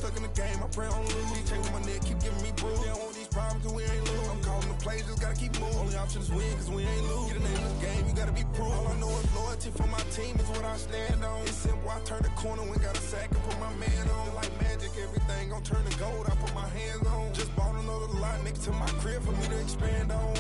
stuck in the game, I pray on lose. These chains on my neck keep giving me bruise. They don't want these problems cause we ain't lose. I'm calling the plays, just gotta keep moving. Only option is win cause we ain't lose. Get a name in this game, you gotta be proof. All I know is loyalty for my team is what I stand on. It's simple, I turn the corner when got a sack and put my man on. Like magic, everything gon' turn to gold, I put my hands on. Just bought another lot next to my crib for me to expand on.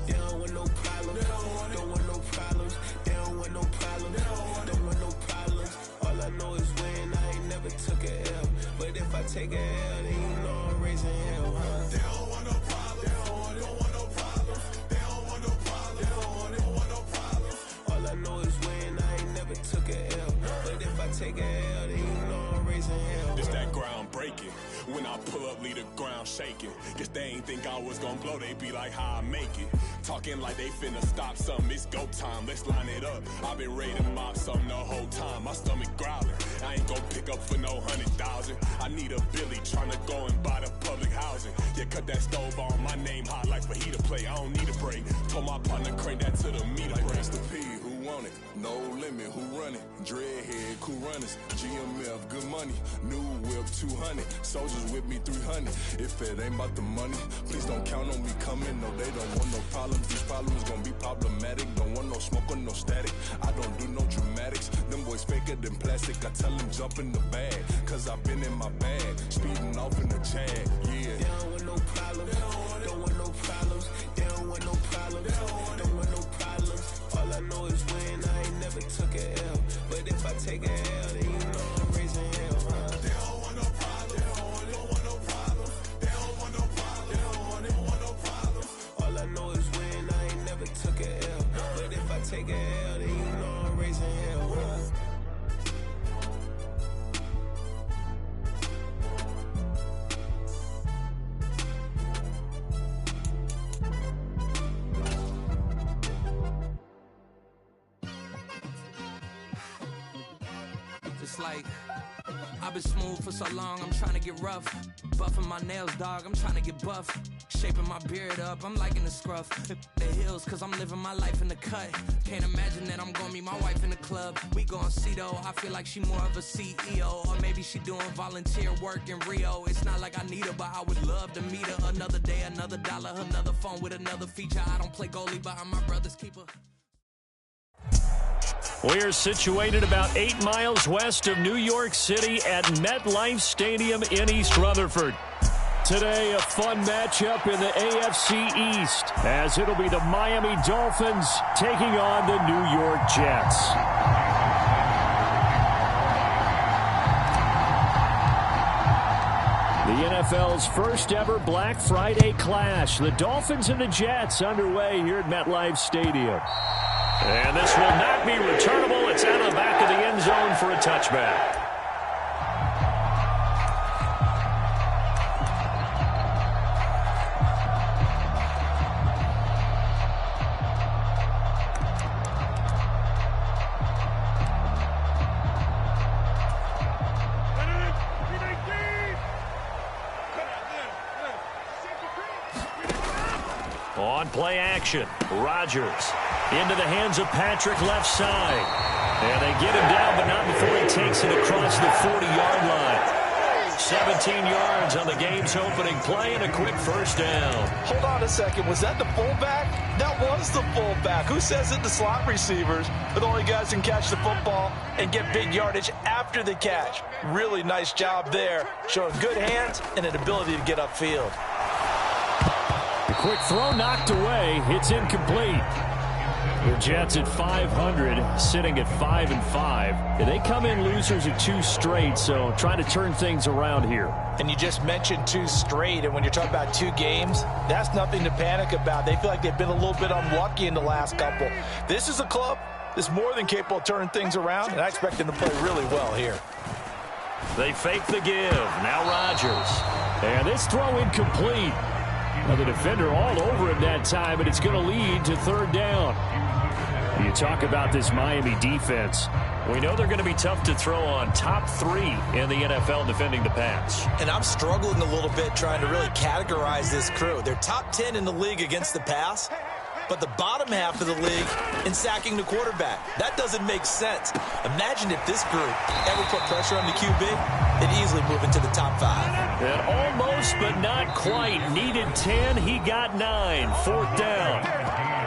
They don't want no problems, don't want no problems. They don't want no problems, don't want no problems. All I know is win, I ain't never took a L. But if I take a L, then you know I'm raising hell, huh? They don't want no problems, they don't want no problems. They don't want no problems, they don't want no problems. All I know is win, I ain't never took a L. But if I take a L, then you know I'm raising hell. It's that ground breaking. When I pull up, leave the ground shaking. Guess they ain't think I was gonna blow, they be like, how I make it. Talking like they finna stop something, it's go time, let's line it up. I've been ready to mob something the whole time, my stomach growling. I ain't gon' pick up for no 100,000. I need a Billy tryna go and buy the public housing. Yeah, cut that stove on, my name hot like fajita play. I don't need a break. Told my partner crank that to the meter like break. The P, who want it? No limit, who run it? Dreadhead, cool runners, GMF, good money. New whip, 200. Soldiers with me, 300. If it ain't about the money, please don't count on me coming. No, they don't want no problems. These problems gonna be problematic. Don't want no smoke or no static. I don't do no dramatics. Them boys faker than plastic. I tell them jump in the bag, cause I've been in my bag. Speeding off in the Jag, yeah. They don't want no problems, don't want no problems. They don't want no problems, don't want no problems. All I know is win, I ain't never took a L. But if I take a L, then you know I'm raising hell, huh? They don't want no problems, they don't want no problems. They don't want no problems, they don't want no problems. All I know is win, I ain't never took a L. But if I take a L, then you know I'm raising hell, huh? It's like, I've been smooth for so long, I'm trying to get rough. Buffing my nails, dog, I'm trying to get buff. Shaping my beard up, I'm liking the scruff. The hills, cause I'm living my life in the cut. Can't imagine that I'm gonna meet my wife in the club. We gon' see though, I feel like she more of a CEO. Or maybe she doing volunteer work in Rio. It's not like I need her, but I would love to meet her. Another day, another dollar, another phone with another feature. I don't play goalie, but I'm my brother's keeper. We're situated about 8 miles west of New York City at MetLife Stadium in East Rutherford. Today, a fun matchup in the AFC East, as it'll be the Miami Dolphins taking on the New York Jets. The NFL's first ever Black Friday clash. The Dolphins and the Jets underway here at MetLife Stadium. And this will not be returnable. It's out of the back of the end zone for a touchback. On play action, Rodgers into the hands of Patrick left side. And they get him down, but not before he takes it across the 40-yard line. 17 yards on the game's opening play and a quick first down. Hold on a second. Was that the fullback? That was the fullback. Who says it? The slot receivers are the only guys who can catch the football and get big yardage after the catch. Really nice job there, showing good hands and an ability to get upfield. The quick throw knocked away. It's incomplete. The Jets at 500, sitting at 5-5. They come in losers of 2 straight, so trying to turn things around here. And you just mentioned 2 straight, and when you're talking about 2 games, that's nothing to panic about. They feel like they've been a little bit unlucky in the last couple. This is a club that's more than capable of turning things around, and I expect them to play really well here. They fake the give. Now Rodgers. And this throw incomplete. Now the defender all over him that time, and it's going to lead to 3rd down. You talk about this Miami defense. We know they're going to be tough to throw on. Top 3 in the NFL defending the pass. And I'm struggling a little bit trying to really categorize this crew. They're top 10 in the league against the pass, but the bottom half of the league in sacking the quarterback. That doesn't make sense. Imagine if this group ever put pressure on the QB, they'd easily move into the top 5. And almost, but not quite. Needed 10, he got 9. 4th down.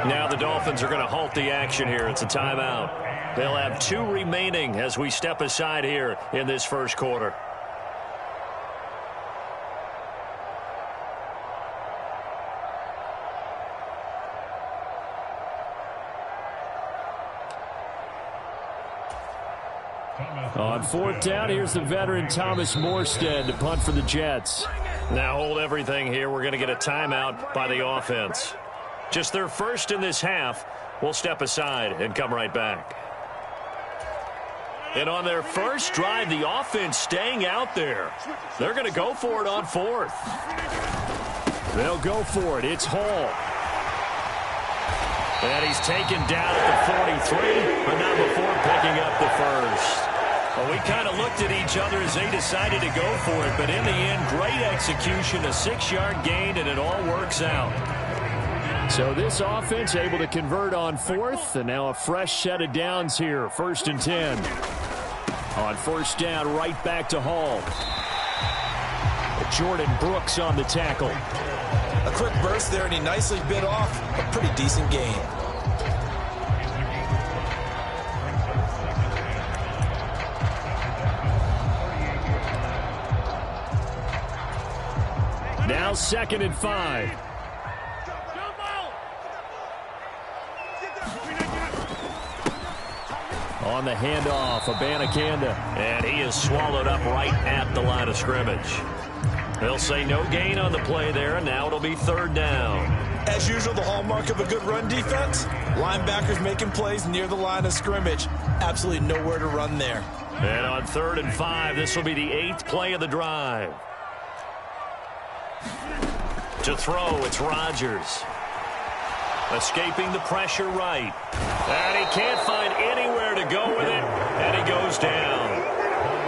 Now the Dolphins are going to halt the action here. It's a timeout. They'll have 2 remaining as we step aside here in this first quarter. On 4th down, here's the veteran Thomas Morstead to punt for the Jets. Now hold everything here. We're going to get a timeout by the offense. Just their first in this half. We'll step aside and come right back. And on their first drive, the offense staying out there. They're going to go for it on 4th. They'll go for it. It's Hall. And he's taken down at the 43, but not before picking up the first. Well, we kind of looked at each other as they decided to go for it, but in the end, great execution, a 6-yard gain, and it all works out. So this offense able to convert on 4th, and now a fresh set of downs here, 1st and 10. On 1st down, right back to Hall. Jordan Brooks on the tackle. A quick burst there, and he nicely bit off a pretty decent gain. Now 2nd and 5. On the handoff, Abanikanda. And he is swallowed up right at the line of scrimmage. They'll say no gain on the play there, and now it'll be 3rd down. As usual, the hallmark of a good run defense, linebackers making plays near the line of scrimmage. Absolutely nowhere to run there. And on 3rd and 5, this will be the 8th play of the drive. To throw, it's Rodgers. Escaping the pressure right. And he can't find anywhere to go with it, and he goes down.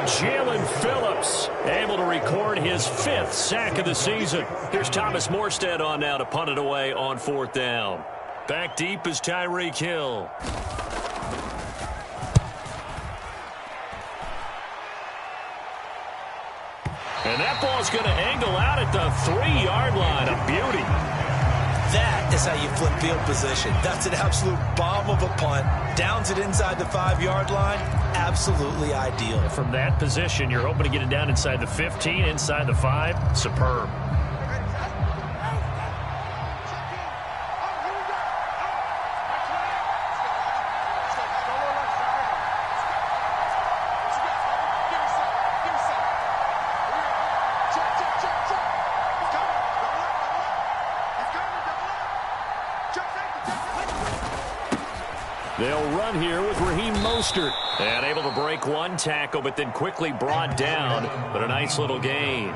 Jalen Phillips able to record his 5th sack of the season. Here's Thomas Morstead on now to punt it away on 4th down. Back deep is Tyreek Hill. And that ball's going to angle out at the 3-yard line. A beauty. That is how you flip field position. That's an absolute bomb of a punt. Downs it inside the 5-yard line. Absolutely ideal. From that position, you're hoping to get it down inside the 15, inside the 5. Superb. They'll run here with Raheem Mostert. And able to break one tackle, but then quickly brought down. But a nice little gain.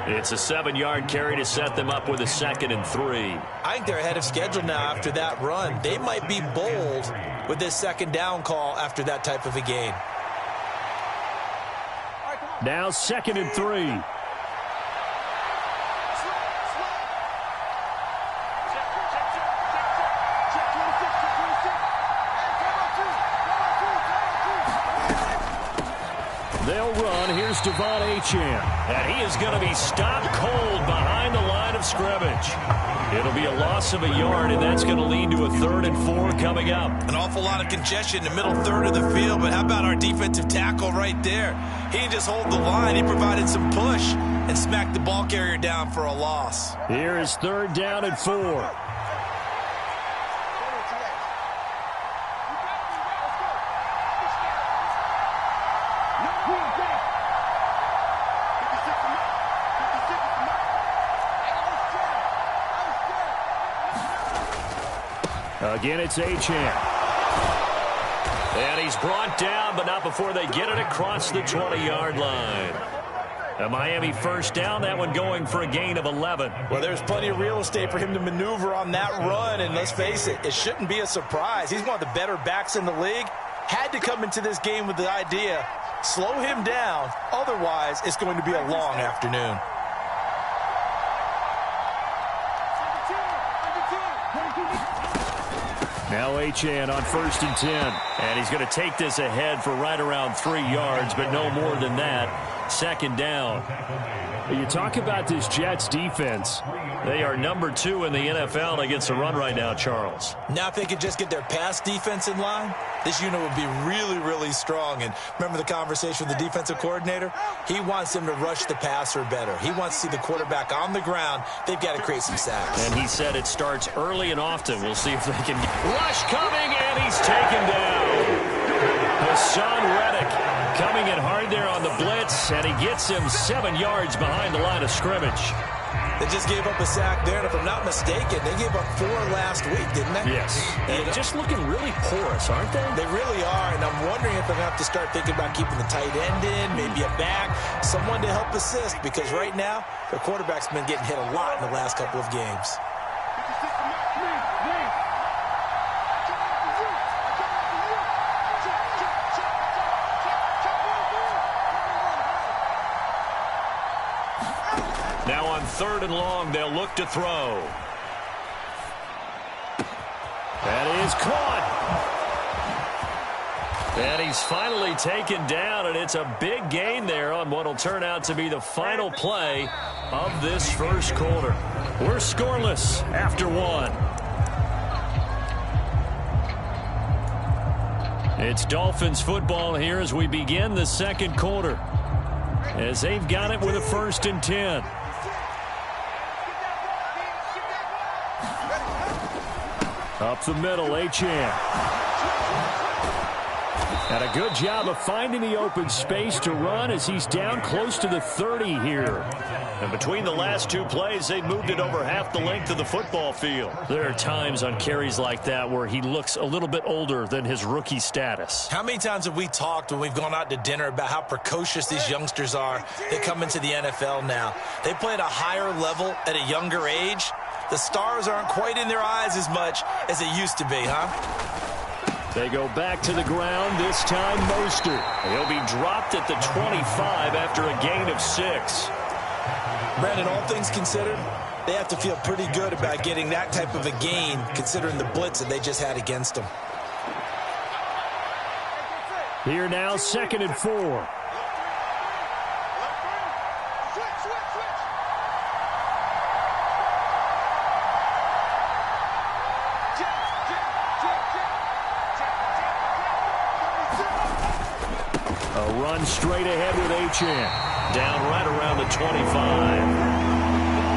It's a 7-yard carry to set them up with a 2nd and 3. I think they're ahead of schedule now after that run. They might be bold with this 2nd down call after that type of a gain. Now 2nd and 3. They'll run. Here's Devon Achane. And he is going to be stopped cold behind the line of scrimmage. It'll be a loss of a yard, and that's going to lead to a 3rd and 4 coming up. An awful lot of congestion in the middle third of the field, but how about our defensive tackle right there? He didn't just hold the line. He provided some push and smacked the ball carrier down for a loss. Here is 3rd down and 4. Again, it's Achane. And he's brought down, but not before they get it across the 20-yard line. A Miami 1st down, that one going for a gain of 11. Well, there's plenty of real estate for him to maneuver on that run, and let's face it, it shouldn't be a surprise. He's one of the better backs in the league. Had to come into this game with the idea, slow him down, otherwise it's going to be a long afternoon. Now Achane on 1st and 10. And he's going to take this ahead for right around 3 yards, but no more than that. 2nd down. You talk about this Jets defense. They are number 2 in the NFL against the run right now, Charles. Now if they could just get their pass defense in line, this unit would be really, really strong. And remember the conversation with the defensive coordinator? He wants them to rush the passer better. He wants to see the quarterback on the ground. They've got to create some sacks. And he said it starts early and often. We'll see if they can get rush coming, and he's taken down. Hassan Reddick coming in hard there on the blitz, and he gets him 7 yards behind the line of scrimmage. They just gave up a sack there, and if I'm not mistaken, they gave up 4 last week, didn't they? Yes. And just looking really porous, aren't they? They really are, and I'm wondering if they're going to have to start thinking about keeping the tight end in, maybe a back, someone to help assist, because right now, their quarterback's been getting hit a lot in the last couple of games. Now on 3rd and long, they'll look to throw. That is caught. And he's finally taken down, and it's a big gain there on what will turn out to be the final play of this first quarter. We're scoreless after 1. It's Dolphins football here as we begin the 2nd quarter, as they've got it with a 1st and 10. Up the middle, Achane. And a good job of finding the open space to run as he's down close to the 30 here. And between the last 2 plays, they've moved it over half the length of the football field. There are times on carries like that where he looks a little bit older than his rookie status. How many times have we talked when we've gone out to dinner about how precocious these youngsters are that come into the NFL now? They play at a higher level at a younger age. The stars aren't quite in their eyes as much as they used to be, huh? They go back to the ground, this time Mostert. He'll be dropped at the 25 after a gain of 6. Brandon, all things considered, they have to feel pretty good about getting that type of a gain considering the blitz that they just had against them. Here now, 2nd and 4. Straight ahead with Achane. Down right around the 25.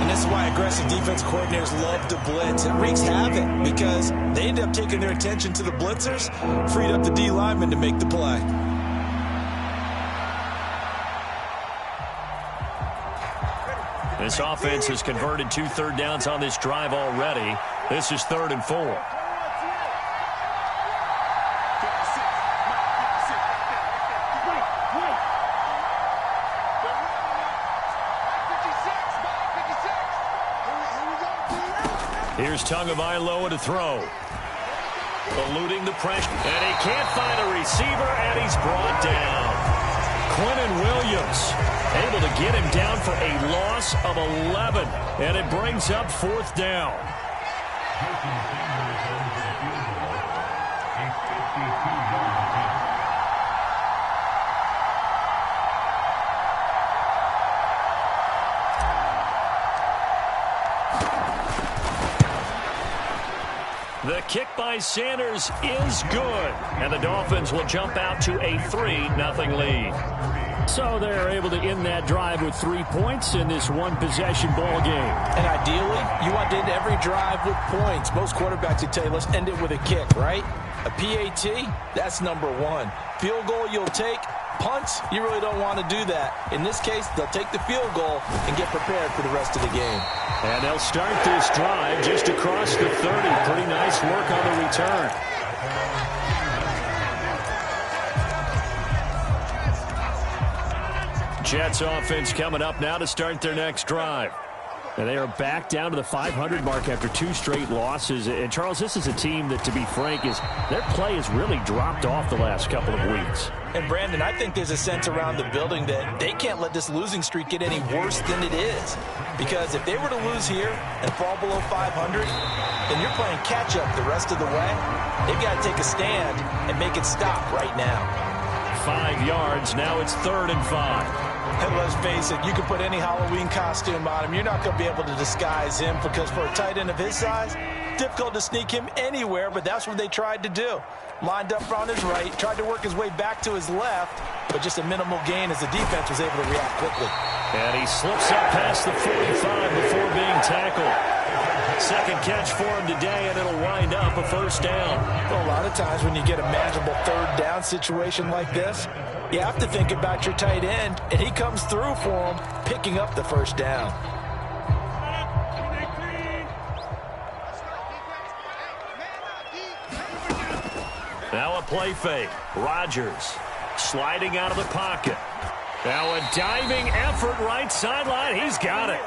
And this is why aggressive defense coordinators love to blitz. It wreaks havoc because they end up taking their attention to the blitzers, freed up the D lineman to make the play. This offense has converted 2 third downs on this drive already. This is 3rd and 4. Here's Tagovailoa to throw. Eluding the pressure. And he can't find a receiver, and he's brought down. Quinnen Williams able to get him down for a loss of 11. And it brings up 4th down. The kick by Sanders is good, and the Dolphins will jump out to a 3-0 lead. So they're able to end that drive with 3 points in this one-possession ball game. And ideally, you want to end every drive with points. Most quarterbacks would tell you, let's end it with a kick, right? A PAT, that's number 1. Field goal you'll take. Punts, you really don't want to do that. In this case, they'll take the field goal and get prepared for the rest of the game. And they'll start this drive just across the 30. Pretty nice work on the return. Jets offense coming up now to start their next drive. And they are back down to the 500 mark after 2 straight losses. And, Charles, this is a team that, to be frank, their play has really dropped off the last couple of weeks. And, Brandon, I think there's a sense around the building that they can't let this losing streak get any worse than it is. Because if they were to lose here and fall below 500, then you're playing catch-up the rest of the way. They've got to take a stand and make it stop right now. 5 yards. Now it's 3rd and 5. And let's face it, you can put any Halloween costume on him. You're not going to be able to disguise him because for a tight end of his size, difficult to sneak him anywhere, but that's what they tried to do. Lined up on his right, tried to work his way back to his left, but just a minimal gain as the defense was able to react quickly. And he slips up past the 45 before being tackled. Second catch for him today, and it'll wind up a first down. Well, a lot of times when you get a manageable 3rd down situation like this, you have to think about your tight end, and he comes through for him, picking up the first down. Now a play fake. Rodgers sliding out of the pocket. Now a diving effort right sideline. He's got it.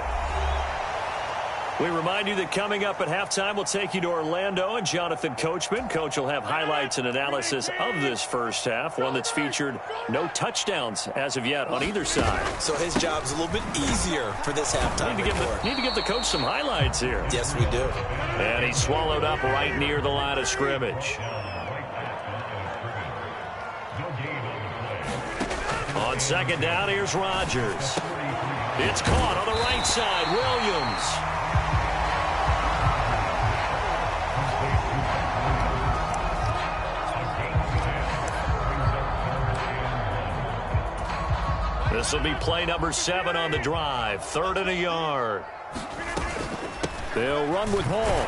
We remind you that coming up at halftime, we'll take you to Orlando and Jonathan Coachman. Coach will have highlights and analysis of this first half, one that's featured no touchdowns as of yet on either side. So his job's a little bit easier for this halftime report. Need to give the coach some highlights here. Yes, we do. And he's swallowed up right near the line of scrimmage. On second down, here's Rodgers. It's caught on the right side. Williams. This will be play number 7 on the drive. 3rd and a yard. They'll run with Hall.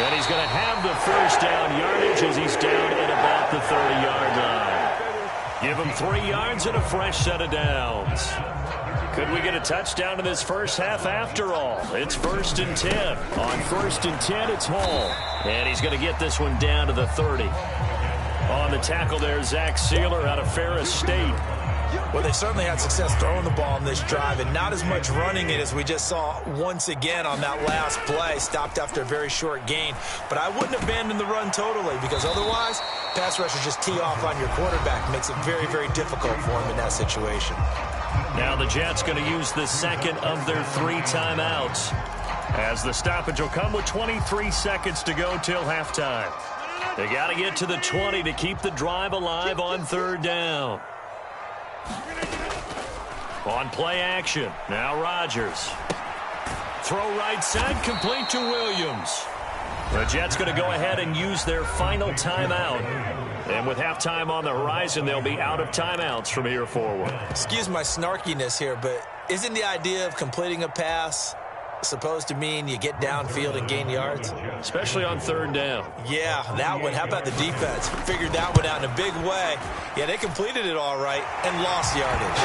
And he's going to have the first down yardage as he's down at about the 30-yard line. Give him 3 yards and a fresh set of downs. Could we get a touchdown in this first half after all? It's 1st and 10. On 1st and 10, it's Hall. And he's going to get this one down to the 30. On the tackle there, Zach Sealer out of Ferris State. Well, they certainly had success throwing the ball in this drive and not as much running it as we just saw once again on that last play. Stopped after a very short gain. But I wouldn't abandon the run totally because otherwise, pass rushers just tee off on your quarterback. Makes it very, very difficult for him in that situation. Now the Jets going to use the second of their 3 timeouts as the stoppage will come with 23 seconds to go till halftime. They got to get to the 20 to keep the drive alive on 3rd down. On play action, now Rodgers. Throw right side, complete to Williams. The Jets going to go ahead and use their final timeout. And with halftime on the horizon, they'll be out of timeouts from here forward. Excuse my snarkiness here, but isn't the idea of completing a pass supposed to mean you get downfield and gain yards? Especially on 3rd down. Yeah, that one. How about the defense? Figured that one out in a big way. Yeah, they completed it all right and lost yardage.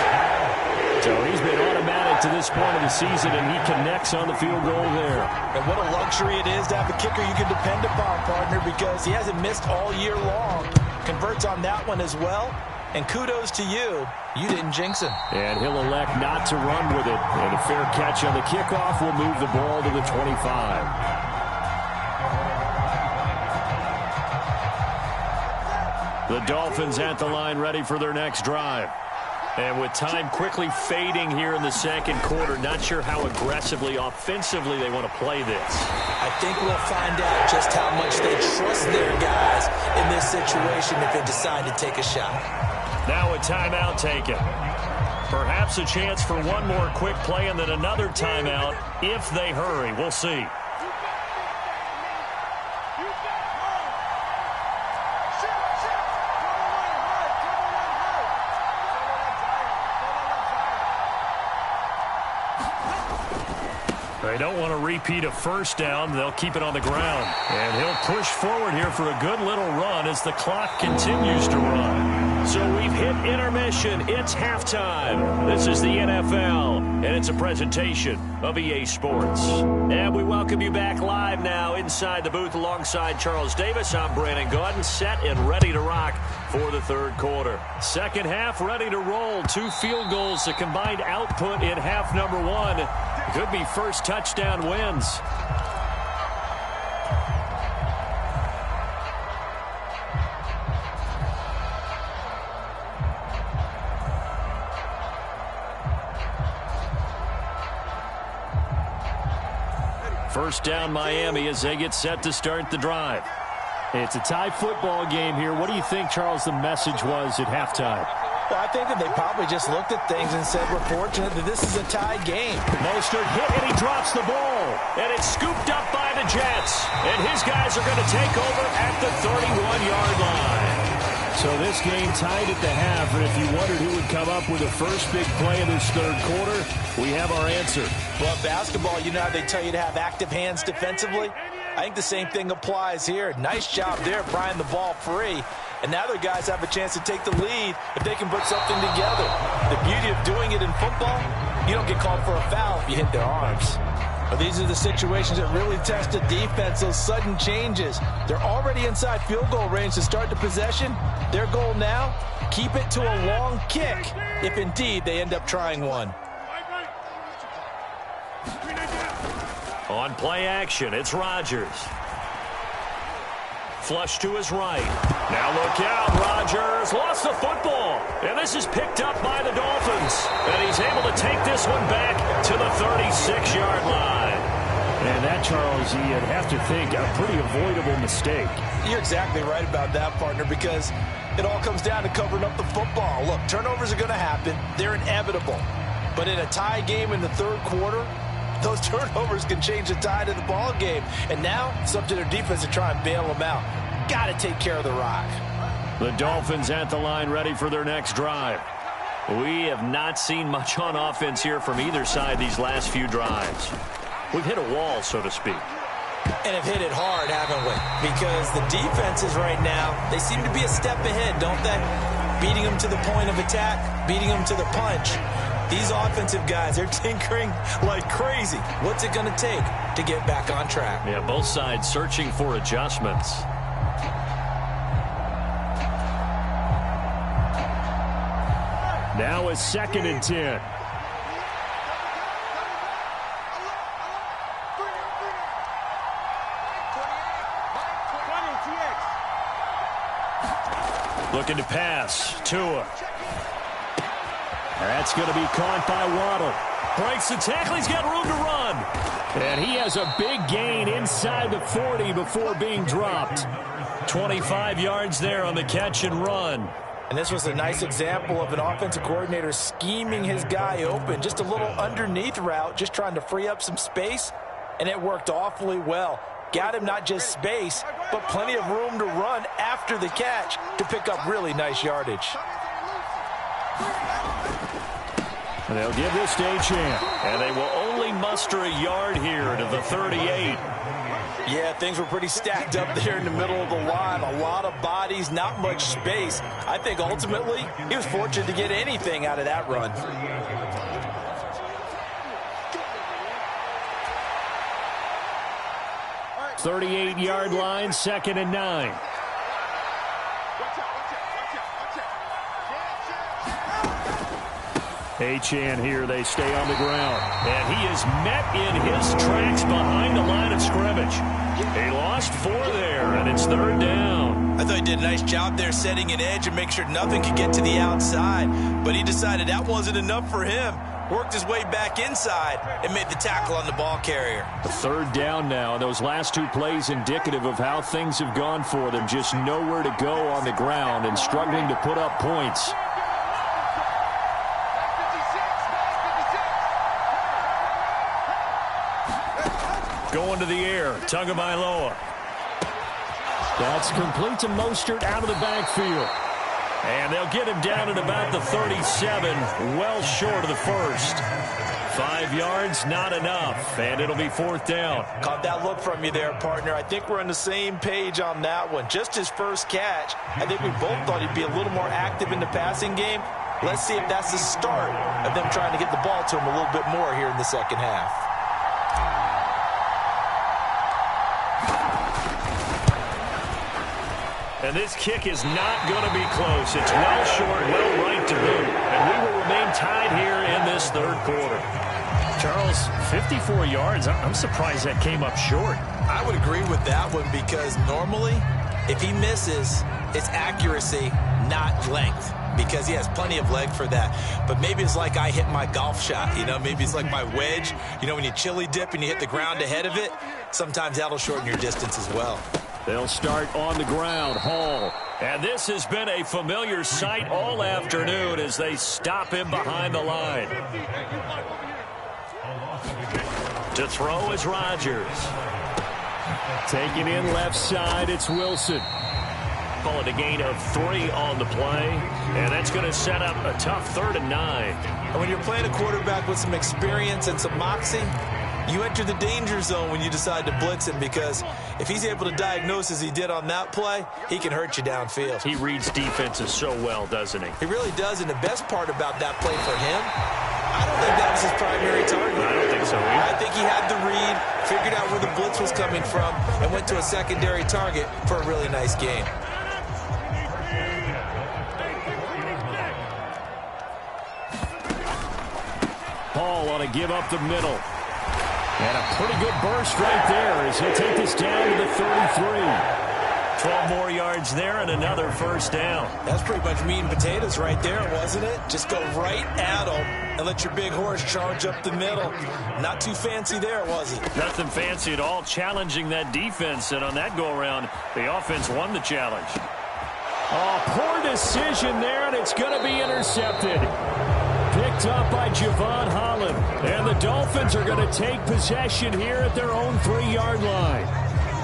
So he's been automatic to this point of the season, and he connects on the field goal there. And what a luxury it is to have a kicker you can depend upon, partner, because he hasn't missed all year long. Converts on that one as well. And kudos to you. You didn't jinx him. And he'll elect not to run with it. And a fair catch on the kickoff will move the ball to the 25. The Dolphins at the line ready for their next drive. And with time quickly fading here in the second quarter, not sure how aggressively, offensively they want to play this. I think we'll find out just how much they trust their guys in this situation if they decide to take a shot. Now a timeout taken. Perhaps a chance for one more quick play and then another timeout if they hurry. We'll see. They don't want to repeat a first down. They'll keep it on the ground. And he'll push forward here for a good little run as the clock continues to run. So we've hit intermission. It's halftime. This is the NFL, and it's a presentation of EA Sports. And we welcome you back live now inside the booth alongside Charles Davis. I'm Brandon Gaudin, set and ready to rock for the third quarter. Second half ready to roll. 2 field goals, the combined output in half number 1. Could be first touchdown wins. First down Miami as they get set to start the drive. It's a tie football game here. What do you think, Charles, the message was at halftime? Well, I think that they probably just looked at things and said, we're fortunate that this is a tie game. Mostert hit, and he drops the ball. And it's scooped up by the Jets. And his guys are going to take over at the 31-yard line. So this game tied at the half, and if you wondered who would come up with the first big play in this third quarter, we have our answer. Well, basketball, you know how they tell you to have active hands defensively? I think the same thing applies here. Nice job there, prying the ball free. And now their guys have a chance to take the lead if they can put something together. The beauty of doing it in football, you don't get called for a foul if you hit their arms. But these are the situations that really test a defense, those sudden changes. They're already inside field goal range to start the possession. Their goal now, keep it to a long kick, if indeed they end up trying one. On play action, it's Rodgers. Flush to his right. Now look out, Rodgers lost the football. And this is picked up by the Dolphins. And he's able to take this one back to the 36-yard line. And that, Charles, you'd have to think a pretty avoidable mistake. You're exactly right about that, partner, because it all comes down to covering up the football. Look, turnovers are going to happen. They're inevitable. But in a tie game in the third quarter, those turnovers can change the tide of the ball game. And now it's up to their defense to try and bail them out. Got to take care of the rock. The Dolphins at the line ready for their next drive. We have not seen much on offense here from either side these last few drives. We've hit a wall, so to speak. And have hit it hard, haven't we? Because the defenses right now, they seem to be a step ahead, don't they? Beating them to the point of attack, beating them to the punch. These offensive guys, they're tinkering like crazy. What's it going to take to get back on track? Yeah, both sides searching for adjustments. Now it's 2nd and 10. Looking to pass. Tua. That's going to be caught by Waddle. Breaks the tackle. He's got room to run. And he has a big gain inside the 40 before being dropped. 25 yards there on the catch and run. And this was a nice example of an offensive coordinator scheming his guy open. Just a little underneath route, just trying to free up some space. And it worked awfully well. Got him not just space, but plenty of room to run after the catch to pick up really nice yardage. And they'll give this to Achane. And they will only muster a yard here to the 38. Yeah, things were pretty stacked up there in the middle of the line. A lot of bodies, not much space. I think ultimately he was fortunate to get anything out of that run. .38-yard line, 2nd and 9. Achane here, they stay on the ground. And he is met in his tracks behind the line of scrimmage. He lost 4 there, and it's 3rd down. I thought he did a nice job there setting an edge and make sure nothing could get to the outside. But he decided that wasn't enough for him. Worked his way back inside and made the tackle on the ball carrier. 3rd down now. Those last 2 plays indicative of how things have gone for them. Just nowhere to go on the ground and struggling to put up points. Going to the air, Tagovailoa. That's complete to Mostert out of the backfield. And they'll get him down at about the 37, well short of the first. 5 yards, not enough, and it'll be 4th down. Caught that look from you there, partner. I think we're on the same page on that one. Just his first catch. I think we both thought he'd be a little more active in the passing game. Let's see if that's the start of them trying to get the ball to him a little bit more here in the second half. And this kick is not going to be close. It's well short, well right to boot. And we will remain tied here in this 3rd quarter. Charles, 54 yards. I'm surprised that came up short. I would agree with that one because normally, if he misses, it's accuracy, not length. because he has plenty of leg for that. But maybe it's like I hit my golf shot, maybe it's like my wedge. When you chili dip and you hit the ground ahead of it, sometimes that'll shorten your distance as well. They'll start on the ground, Hall. And this has been a familiar sight all afternoon as they stop him behind the line. To throw is Rodgers. Taking in left side, it's Wilson. Call it a gain of 3 on the play, and that's going to set up a tough 3rd and 9. And when you're playing a quarterback with some experience and some moxie, you enter the danger zone when you decide to blitz him, because if he's able to diagnose as he did on that play, he can hurt you downfield. He reads defenses so well, doesn't he? He really does, and the best part about that play for him, I don't think that was his primary target. I don't think so either. I think he had the read, figured out where the blitz was coming from, and went to a secondary target for a really nice game. Paul ought to give up the middle. And a pretty good burst right there as he'll take this down to the 33. 12 more yards there and another first down. That's pretty much meat and potatoes right there, wasn't it? Just go right at him and let your big horse charge up the middle. Not too fancy there, was it? Nothing fancy at all, challenging that defense. And on that go-around, the offense won the challenge. Oh, poor decision there, and it's going to be intercepted. Picked up by Javon Holland. And the Dolphins are going to take possession here at their own 3-yard line.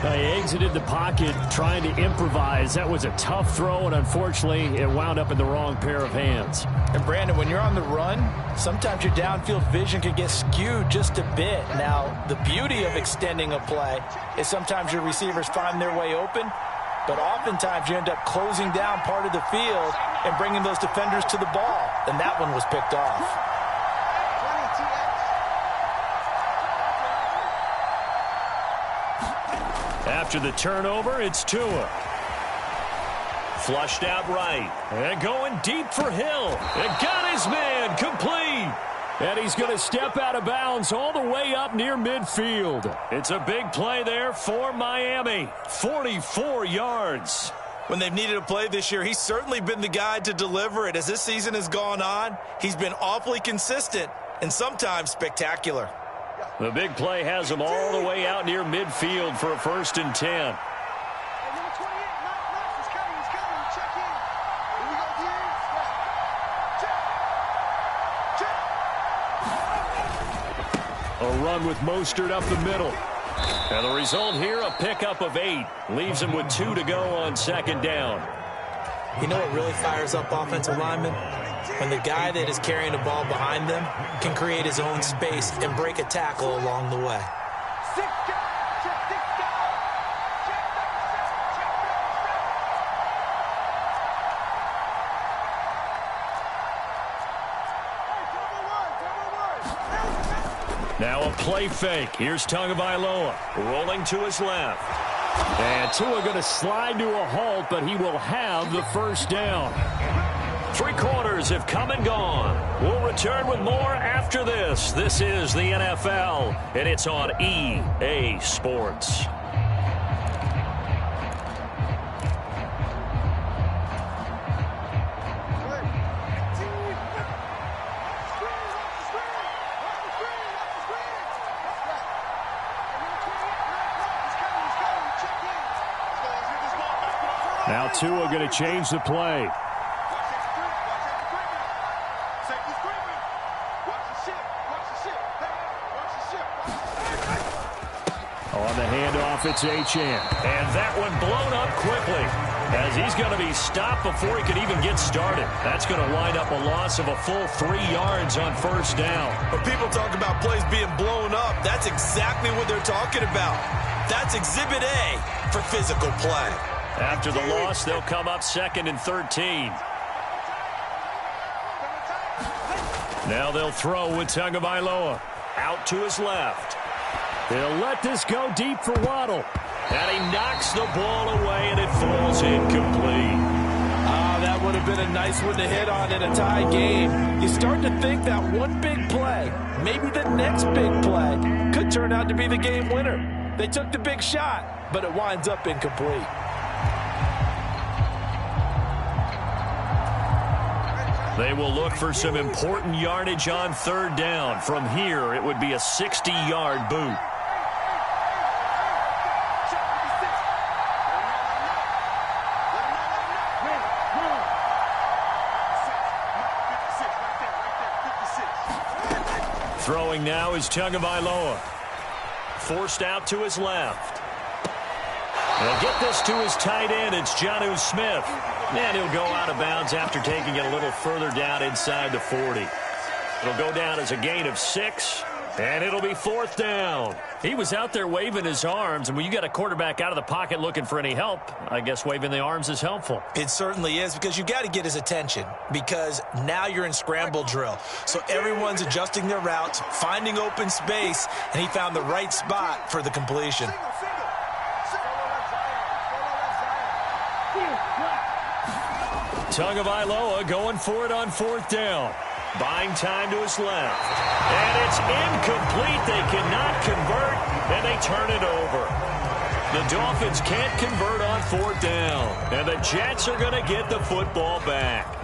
They exited the pocket trying to improvise. That was a tough throw, and unfortunately, it wound up in the wrong pair of hands. And, Brandon, when you're on the run, sometimes your downfield vision can get skewed just a bit. Now, the beauty of extending a play is sometimes your receivers find their way open, but oftentimes you end up closing down part of the field and bringing those defenders to the ball, and that one was picked off. After the turnover, it's Tua. Flushed out right. And going deep for Hill. And got his man complete. And he's going to step out of bounds all the way up near midfield. It's a big play there for Miami. 44 yards. When they've needed a play this year, he's certainly been the guy to deliver it. As this season has gone on, he's been awfully consistent and sometimes spectacular. The big play has him all the way out near midfield for a 1st and 10. A run with Mostert up the middle. And the result here, a pickup of 8. Leaves him with 2 to go on 2nd down. You know what really fires up offensive linemen? When the guy that is carrying the ball behind them can create his own space and break a tackle along the way. Now a play fake. Here's Tagovailoa rolling to his left. And Tua going to slide to a halt, but he will have the 1st down. 3 quarters have come and gone. We'll return with more after this. This is the NFL, and it's on EA Sports. Now Tua going to change the play. On the handoff, it's Achane. And that one blown up quickly as he's going to be stopped before he could even get started. That's going to wind up a loss of a full 3 yards on 1st down. When people talk about plays being blown up, that's exactly what they're talking about. That's Exhibit A for physical play. After the loss, they'll come up 2nd and 13. Now they'll throw with Tagovailoa. Out to his left. They'll let this go deep for Waddle. And he knocks the ball away, and it falls incomplete. That would have been a nice one to hit on in a tie game. You start to think that one big play, maybe the next big play, could turn out to be the game winner. They took the big shot, but it winds up incomplete. They will look for some important yardage on third down. From here, it would be a 60-yard boot. Throwing now is Tagovailoa. Forced out to his left. They'll get this to his tight end. It's Jonnu Smith. And he'll go out of bounds after taking it a little further down inside the 40. It'll go down as a gain of 6, and it'll be fourth down. He was out there waving his arms, and when you got a quarterback out of the pocket looking for any help, I guess waving the arms is helpful. It certainly is, because you got to get his attention, because now you're in scramble drill. So everyone's adjusting their routes, finding open space, and he found the right spot for the completion. Tagovailoa going for it on fourth down. Buying time to his left. And it's incomplete. They cannot convert, and they turn it over. The Dolphins can't convert on fourth down, and the Jets are going to get the football back.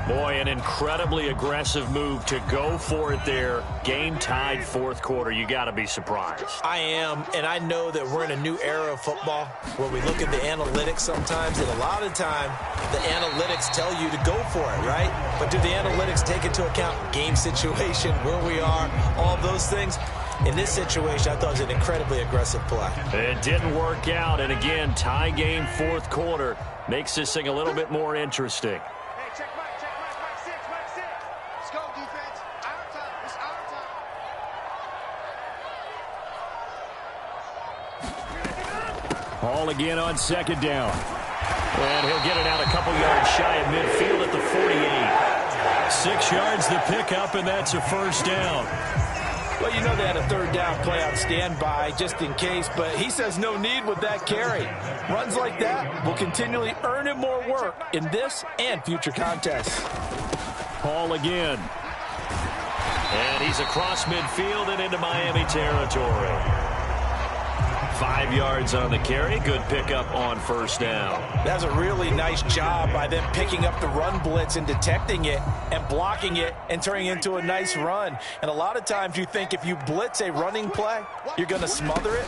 Boy, an incredibly aggressive move to go for it there. Game tied fourth quarter. You got to be surprised. I am, and I know that we're in a new era of football where we look at the analytics sometimes, and a lot of the time the analytics tell you to go for it, right? But do the analytics take into account game situation, where we are, all those things? In this situation, I thought it was an incredibly aggressive play. It didn't work out, and again, tie game fourth quarter makes this thing a little bit more interesting. Ball again on second down. And he'll get it out a couple yards shy of midfield at the 48. 6 yards the pickup, and that's a first down. Well, you know they had a third down play on standby just in case, but he says no need with that carry. Runs like that will continually earn him more work in this and future contests. Ball again. And he's across midfield and into Miami territory. 5 yards on the carry. Good pickup on first down. That's a really nice job by them picking up the run blitz and detecting it and blocking it and turning it into a nice run. And a lot of times you think if you blitz a running play, you're going to smother it.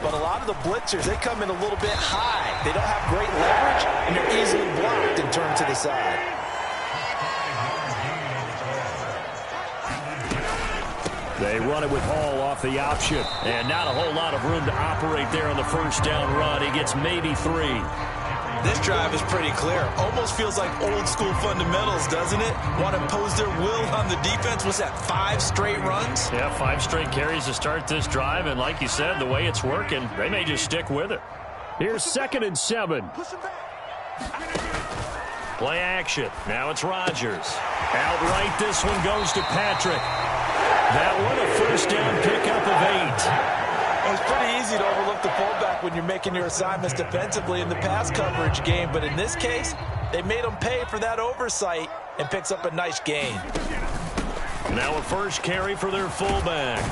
But a lot of the blitzers, they come in a little bit high. They don't have great leverage, and they're easily blocked and turned to the side. They run it with Hall off the option. And not a whole lot of room to operate there on the first down run. He gets maybe 3. This drive is pretty clear. Almost feels like old school fundamentals, doesn't it? Want to impose their will on the defense. Was that 5 straight runs? Yeah, 5 straight carries to start this drive. And like you said, the way it's working, they may just stick with it. Here's 2nd and 7. Play action. Now it's Rodgers. Outright, this one goes to Patrick. That one, a first down pickup of 8. It's pretty easy to overlook the fullback when you're making your assignments defensively in the pass coverage game. But in this case, they made him pay for that oversight and picks up a nice gain. Now a first carry for their fullback.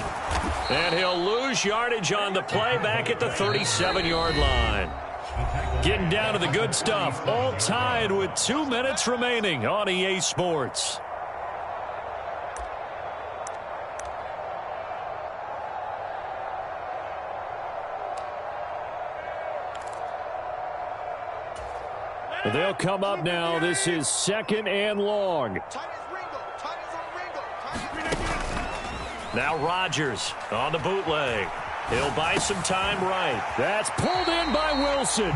And he'll lose yardage on the play back at the 37-yard line. Getting down to the good stuff. All tied with 2 minutes remaining on EA Sports. They'll come up now. This is 2nd and long. Now Rodgers on the bootleg. He'll buy some time right. That's pulled in by Wilson.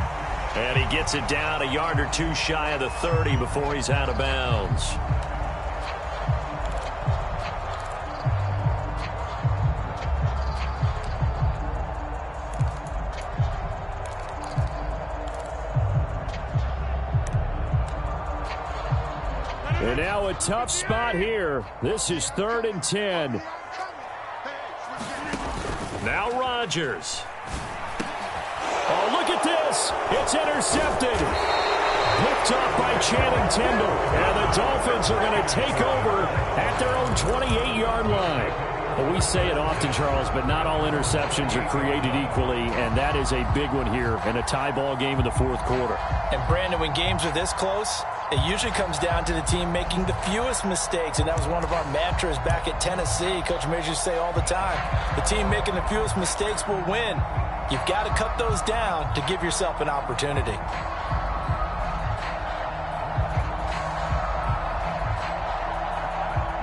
And he gets it down a yard or 2 shy of the 30 before he's out of bounds. And now a tough spot here. This is 3rd and 10. Now Rodgers. Oh, look at this. It's intercepted. Picked off by Channing Tindall. And the Dolphins are going to take over at their own 28-yard line. Well, we say it often, Charles, but not all interceptions are created equally, and that is a big one here in a tie ball game in the fourth quarter. And, Brandon, when games are this close, It usually comes down to the team making the fewest mistakes, and that was one of our mantras back at Tennessee. Coach Mays used to say all the time, the team making the fewest mistakes will win. You've got to cut those down to give yourself an opportunity.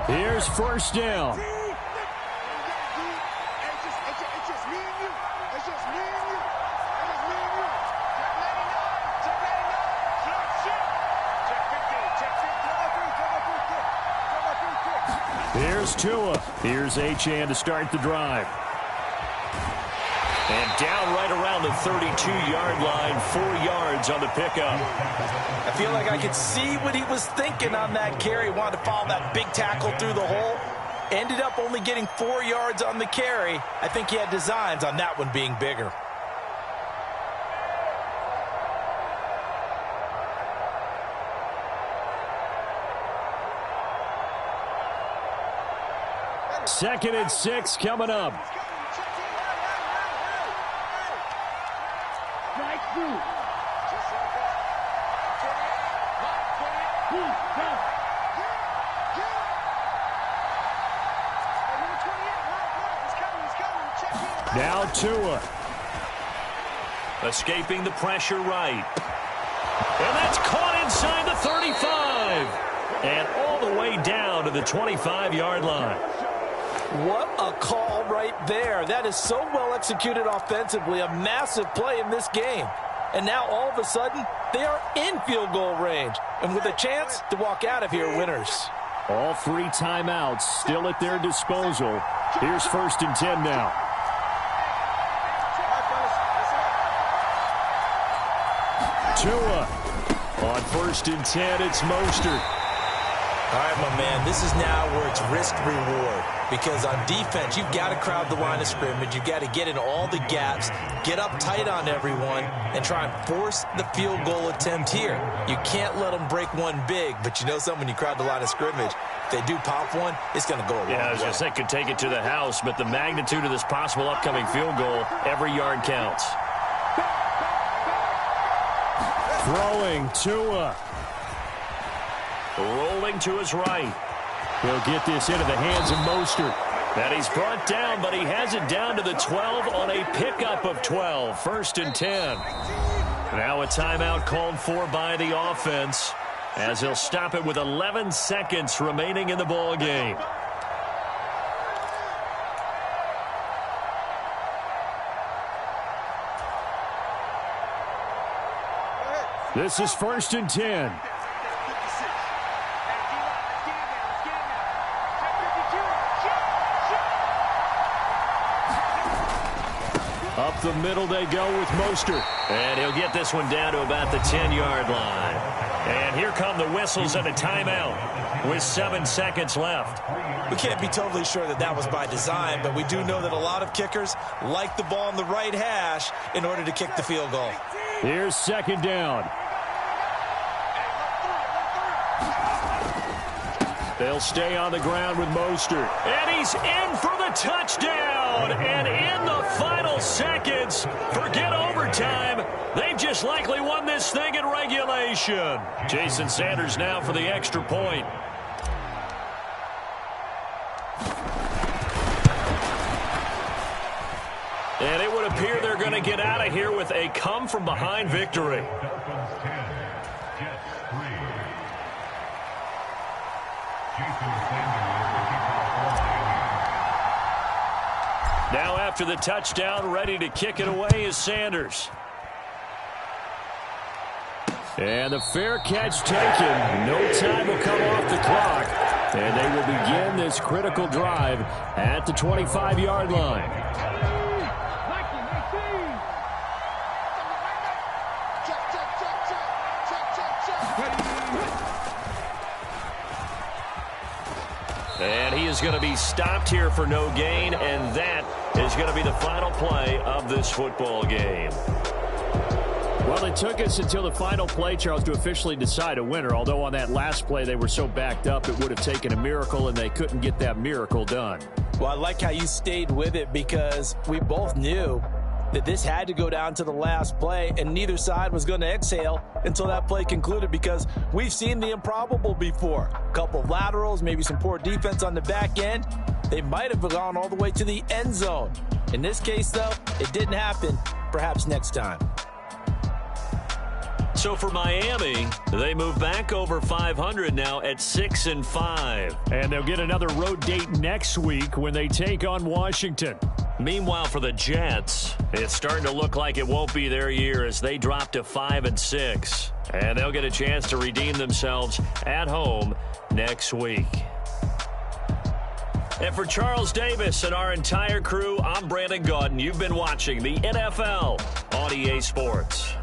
Here's first down. Here's Tua. Here's Achane to start the drive. And down right around the 32-yard line, 4 yards on the pickup. I feel like I could see what he was thinking on that carry. Wanted to follow that big tackle through the hole. Ended up only getting 4 yards on the carry. I think he had designs on that one being bigger. Second and 6 coming up. Now Tua. Escaping the pressure right. And that's caught inside the 35. And all the way down to the 25-yard line. What a call right there. That is so well executed offensively. A massive play in this game. And now all of a sudden, they are in field goal range. And with a chance to walk out of here winners. All 3 timeouts still at their disposal. Here's first and 10 now. Tua. On first and 10, it's Mostert. All right, my man, this is now where it's risk-reward. Because on defense, you've got to crowd the line of scrimmage. You've got to get in all the gaps, get up tight on everyone, and try and force the field goal attempt here. You can't let them break one big, but you know something, when you crowd the line of scrimmage, if they do pop one, it's going to go a long way. Yeah, I was going to say, could take it to the house, but the magnitude of this possible upcoming field goal, every yard counts. Throwing Tua. Rolling to his right. He'll get this into the hands of Mostert. And he's brought down, but he has it down to the 12 on a pickup of 12. First and 10. Now a timeout called for by the offense, as he'll stop it with 11 seconds remaining in the ball game. This is first and 10. Up the middle they go with Mostert. And he'll get this one down to about the 10-yard line. And here come the whistles and a timeout with 7 seconds left. We can't be totally sure that that was by design, but we do know that a lot of kickers like the ball on the right hash in order to kick the field goal. Here's second down. They'll stay on the ground with Mostert. And he's in for the touchdown. And in the final seconds, forget overtime. They've just likely won this thing in regulation. Jason Sanders now for the extra point. And it would appear they're going to get out of here with a come-from-behind victory. Now after the touchdown, ready to kick it away is Sanders. And the fair catch taken. No time will come off the clock. And they will begin this critical drive at the 25-yard line. And he is going to be stopped here for no gain, and that is going to be the final play of this football game. Well, it took us until the final play, Charles, to officially decide a winner, although on that last play they were so backed up it would have taken a miracle, and they couldn't get that miracle done. Well, I like how you stayed with it, because we both knew that this had to go down to the last play, and neither side was going to exhale until that play concluded, because we've seen the improbable before. A couple of laterals, maybe some poor defense on the back end. They might have gone all the way to the end zone. In this case, though, it didn't happen. Perhaps next time. So for Miami, they move back over 500 now at 6-5. And they'll get another road date next week when they take on Washington. Meanwhile, for the Jets, it's starting to look like it won't be their year as they drop to 5-6. And they'll get a chance to redeem themselves at home next week. And for Charles Davis and our entire crew, I'm Brandon Gaudin. You've been watching the NFL on EA Sports.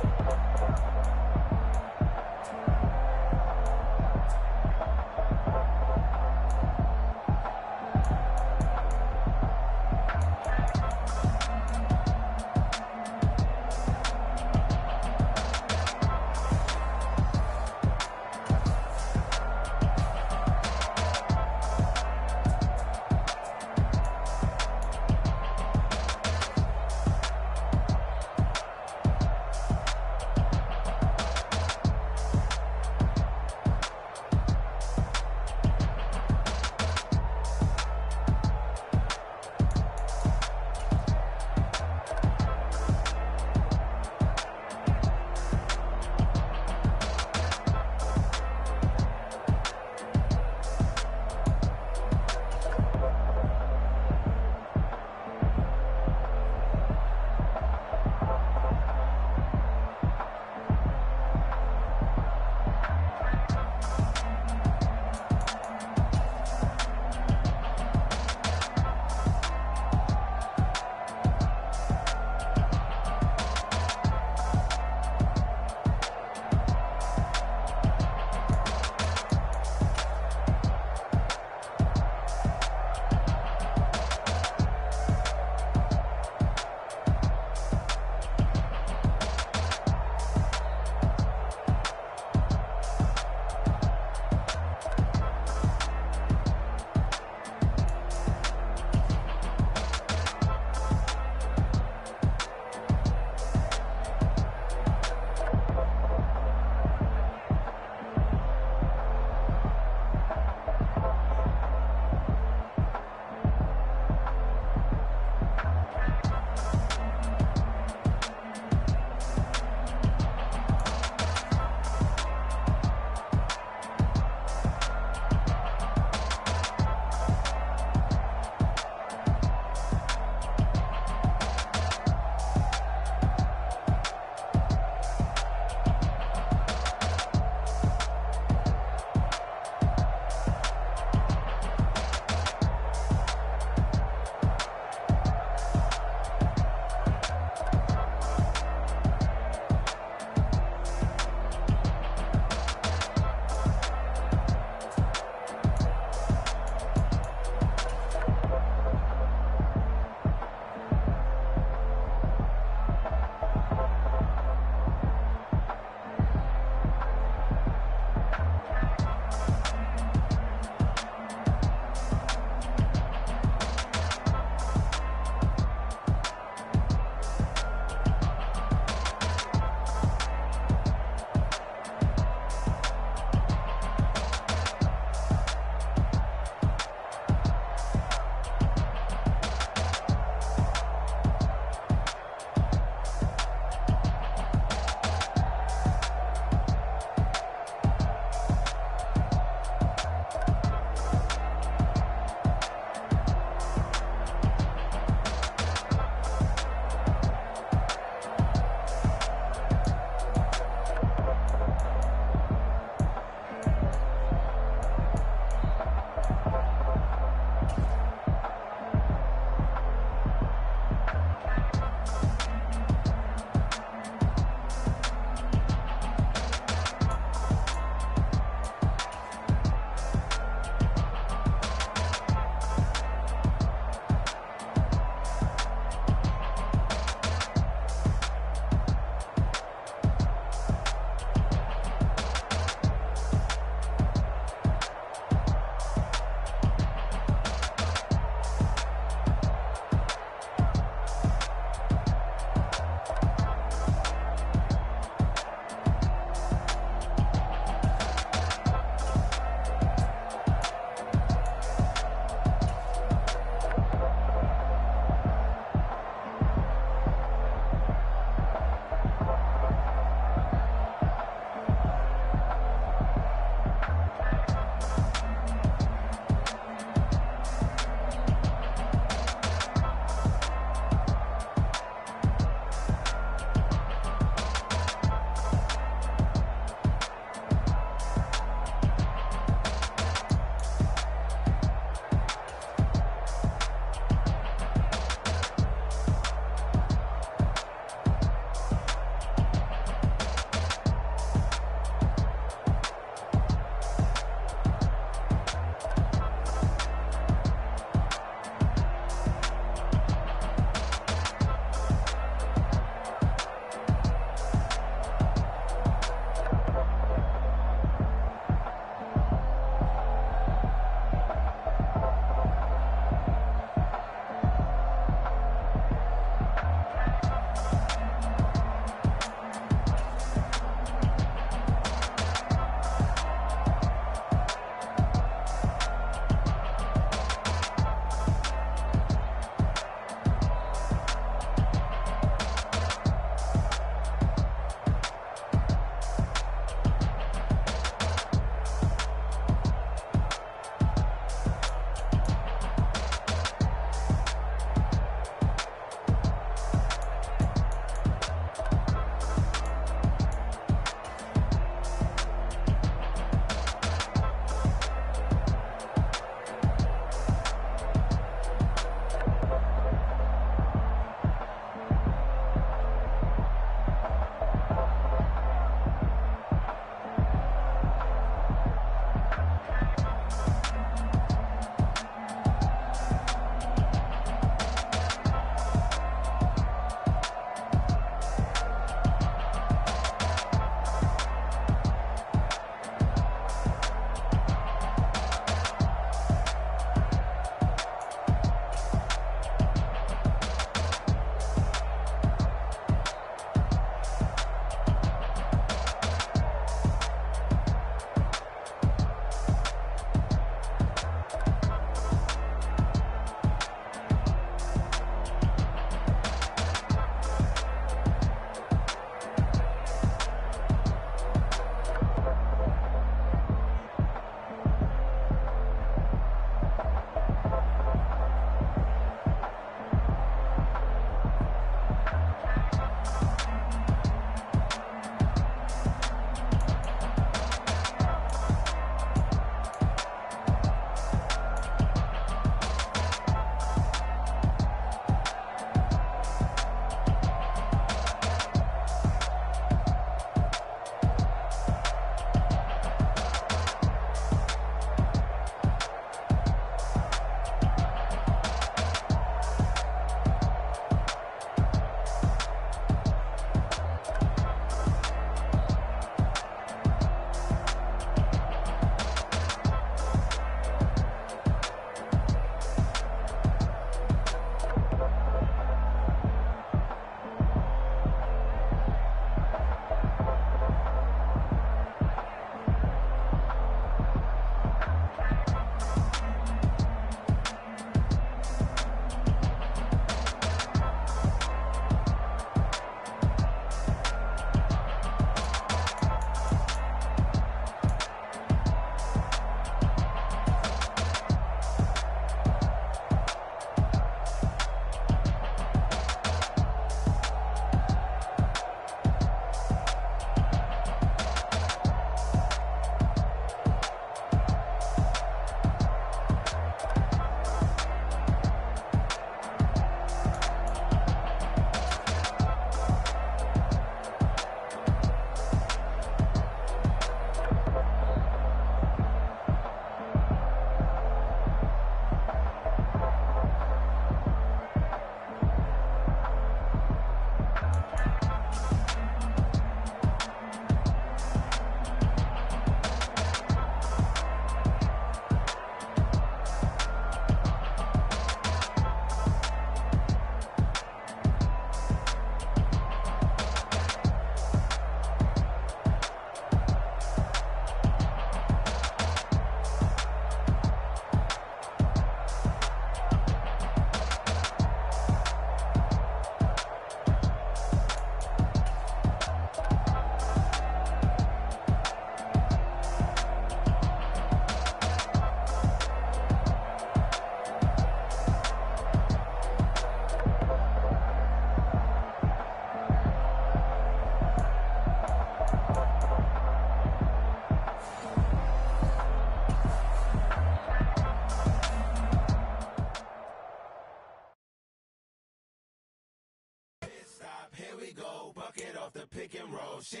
shit.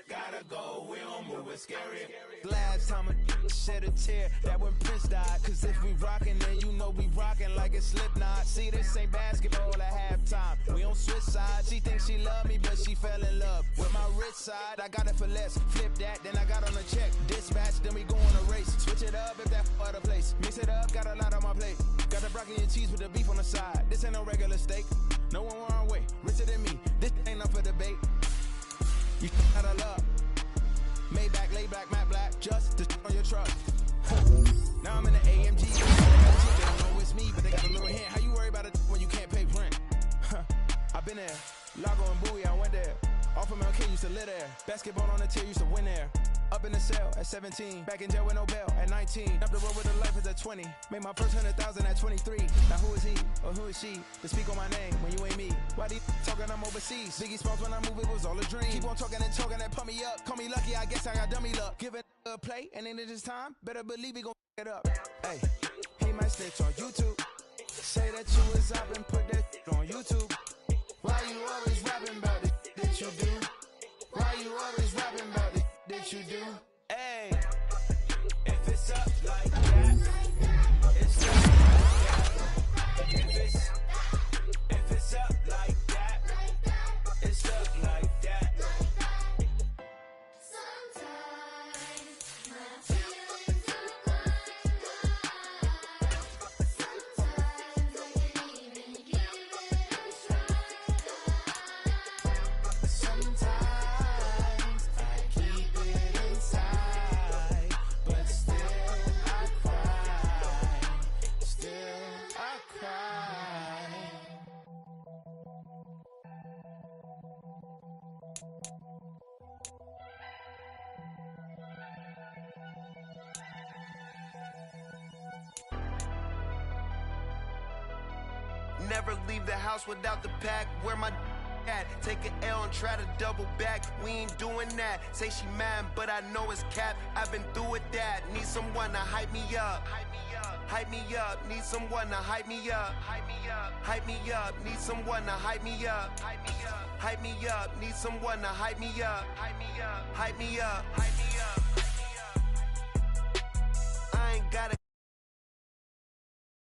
Gotta go, we don't move, it's scary. Last time a shed a tear, that when Prince died. Cause if we rockin', then you know we rockin' like it's Slipknot. See, this ain't basketball at halftime. We on switch sides. She thinks she love me, but she fell in love with my rich side. I got it for less. Flip that, then I got on a check. Dispatch, then we go on a race. Switch it up if that other place. Mix it up, got a lot on my plate. Got the broccoli and cheese with the beef on the side. This ain't no regular steak. No one wrong way. Richer than me. This ain't up for debate. You out of love. Maybach, lay back, matte black. Just to on your truck. Now I'm in the AMG. They don't know it's me, but they got a little hint. How you worry about it when you can't pay rent? I've been there. Lago and Bowie, I went there. Off of Mount K, used to live there. Basketball on the tier, used to win there. Up in the cell at 17. Back in jail with no bail at 19. Up the road with a life as at 20. Made my first 100,000 at 23. Now who is he or who is she to speak on my name when you ain't me? Why they talking I'm overseas? Biggie Smalls when I move, it was all a dream. Keep on talking and talking and pump me up. Call me lucky, I guess I got dummy luck. Give it a play and then it's time. Better believe he gon' it up. Hey, he might snitch on YouTube. Say that you was up and put that on YouTube. Why you always rapping about it that you do? Why you always rapping about it that you do? Hey, if it's up like that, it's up like that. If it's up like that, it's up like that. Never leave the house without the pack. Where my at? Take an L and try to double back. We ain't doing that. Say she mad, but I know it's cap. I've been through with that. Need someone to hype me up. Hype me up. Need someone to hype me up. Hype me up. Need someone to hype me up. Hype me up. Need someone to hype me up. Hype me up. Hype me up.